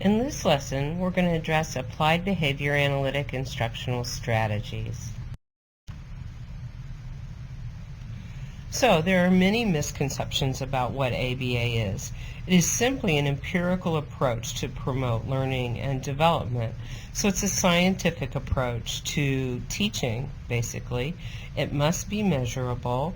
In this lesson, we're going to address applied behavior analytic instructional strategies. So, there are many misconceptions about what ABA is. It is simply an empirical approach to promote learning and development. So it's a scientific approach to teaching, basically. It must be measurable.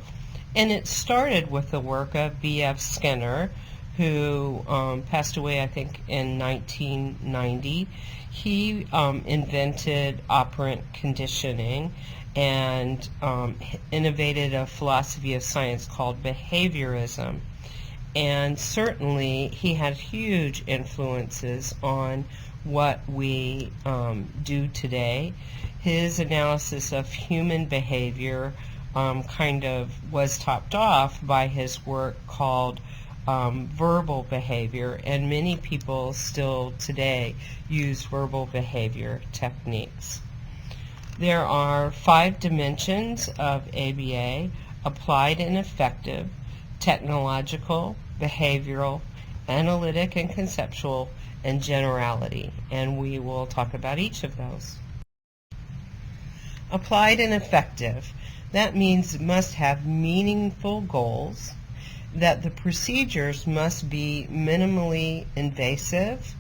And it started with the work of B.F. Skinner, who passed away, I think, in 1990. He invented operant conditioning and innovated a philosophy of science called behaviorism. And certainly he had huge influences on what we do today. His analysis of human behavior kind of was topped off by his work called verbal behavior, and many people still today use verbal behavior techniques. There are 5 dimensions of ABA: applied and effective, technological, behavioral, analytic and conceptual, and generality, and we will talk about each of those. Applied and effective, that means it must have meaningful goals, that the procedures must be minimally invasive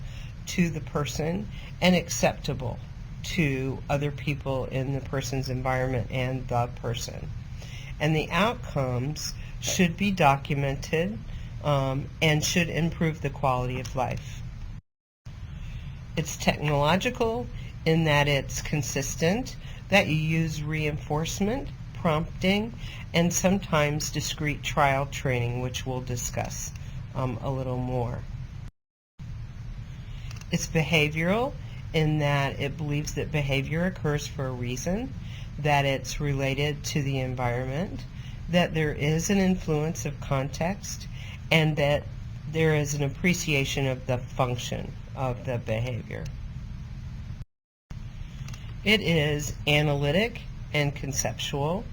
to the person and acceptable to other people in the person's environment and the person. And the outcomes should be documented and should improve the quality of life. It's technological in that it's consistent, that you use reinforcement, prompting, and sometimes discrete trial training, which we'll discuss a little more. It's behavioral in that it believes that behavior occurs for a reason, that it's related to the environment, that there is an influence of context, and that there is an appreciation of the function of the behavior. It is analytic and conceptual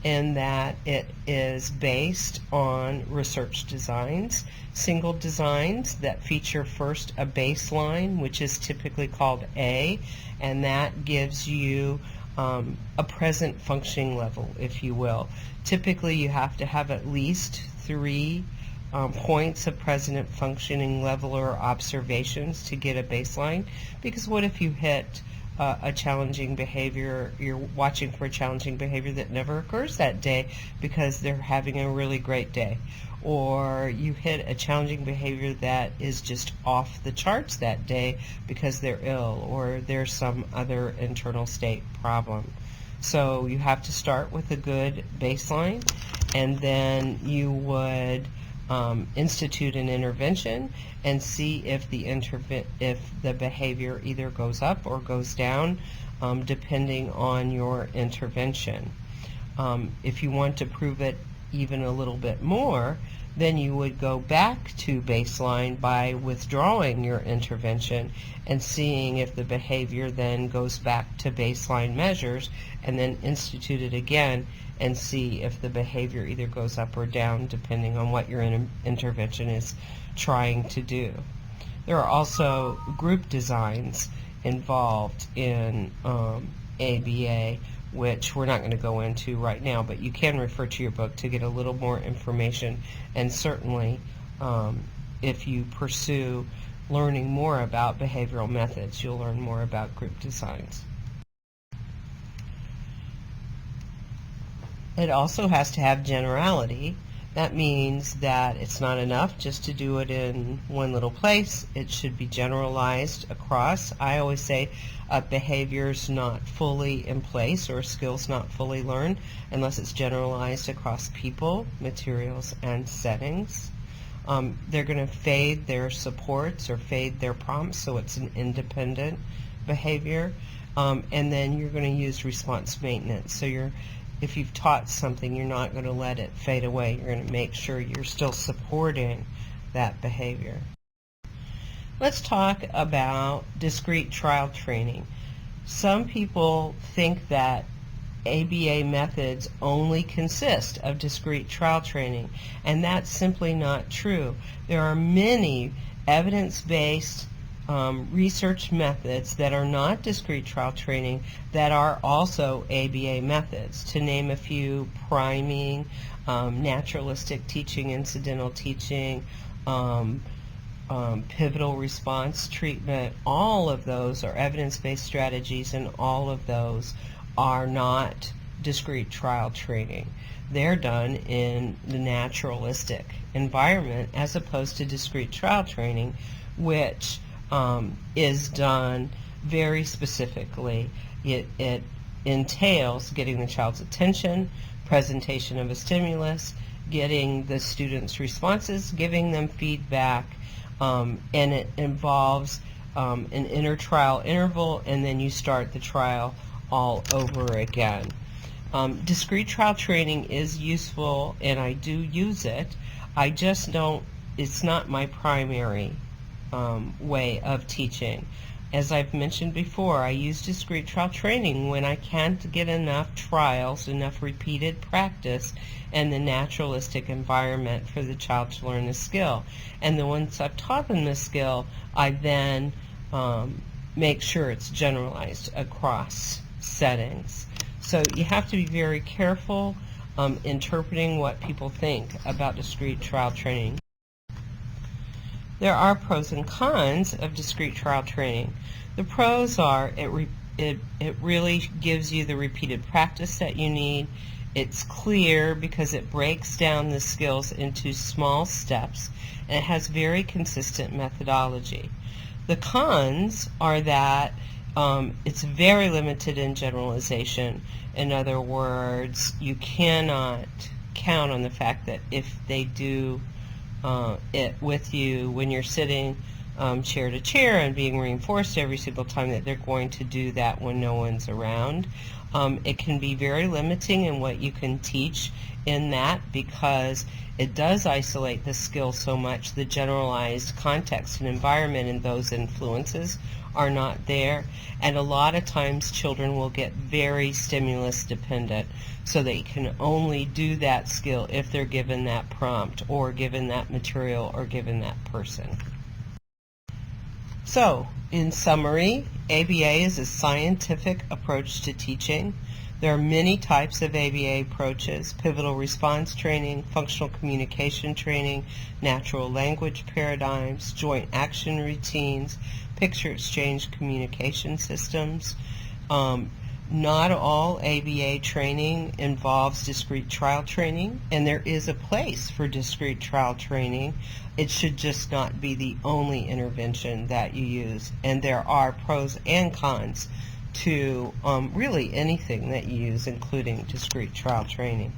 in that it is based on research designs, single designs that feature first a baseline, which is typically called A, and that gives you a present functioning level, if you will. Typically you have to have at least 3 points of present functioning level or observations to get a baseline, because what if you hit a challenging behavior, you're watching for a challenging behavior that never occurs that day because they're having a really great day, or you hit a challenging behavior that is just off the charts that day because they're ill or there's some other internal state problem. So you have to start with a good baseline, and then you would institute an intervention and see if the behavior either goes up or goes down depending on your intervention. If you want to prove it even a little bit more, then you would go back to baseline by withdrawing your intervention and seeing if the behavior then goes back to baseline measures, and then institute it again and see if the behavior either goes up or down depending on what your intervention is trying to do. There are also group designs involved in ABA, which we're not going to go into right now, but you can refer to your book to get a little more information, and certainly if you pursue learning more about behavioral methods, you'll learn more about group designs. It also has to have generality. That means that it's not enough just to do it in one little place. It should be generalized across. I always say behavior's not fully in place or skills not fully learned unless it's generalized across people, materials, and settings. They're going to fade their supports or fade their prompts, so it's an independent behavior. And then you're going to use response maintenance. So if you've taught something, you're not going to let it fade away. You're going to make sure you're still supporting that behavior. Let's talk about discrete trial training. Some people think that ABA methods only consist of discrete trial training, and that's simply not true. There are many evidence-based research methods that are not discrete trial training that are also ABA methods. To name a few: priming, naturalistic teaching, incidental teaching, pivotal response treatment. All of those are evidence-based strategies, and all of those are not discrete trial training. They're done in the naturalistic environment as opposed to discrete trial training, which is done very specifically. It entails getting the child's attention, presentation of a stimulus, getting the students' responses, giving them feedback, and it involves an inter-trial interval, and then you start the trial all over again. Discrete trial training is useful, and I do use it. I just don't, it's not my primary way of teaching. As I've mentioned before, I use discrete trial training when I can't get enough trials, enough repeated practice in the naturalistic environment for the child to learn the skill. And then once I've taught them the skill, I then make sure it's generalized across settings. So you have to be very careful interpreting what people think about discrete trial training. There are pros and cons of discrete trial training. The pros are it really gives you the repeated practice that you need. It's clear because it breaks down the skills into small steps, and it has very consistent methodology. The cons are that it's very limited in generalization. In other words, you cannot count on the fact that if they do it with you when you're sitting chair to chair and being reinforced every single time, that they're going to do that when no one's around. It can be very limiting in what you can teach in that, because it does isolate the skill so much. The generalized context and environment and those influences are not there, and a lot of times children will get very stimulus dependent, so they can only do that skill if they're given that prompt or given that material or given that person. So, in summary, ABA is a scientific approach to teaching. There are many types of ABA approaches: pivotal response training, functional communication training, natural language paradigms, joint action routines, picture exchange communication systems. Not all ABA training involves discrete trial training, and there is a place for discrete trial training. It should just not be the only intervention that you use, and there are pros and cons to really anything that you use, including discrete trial training.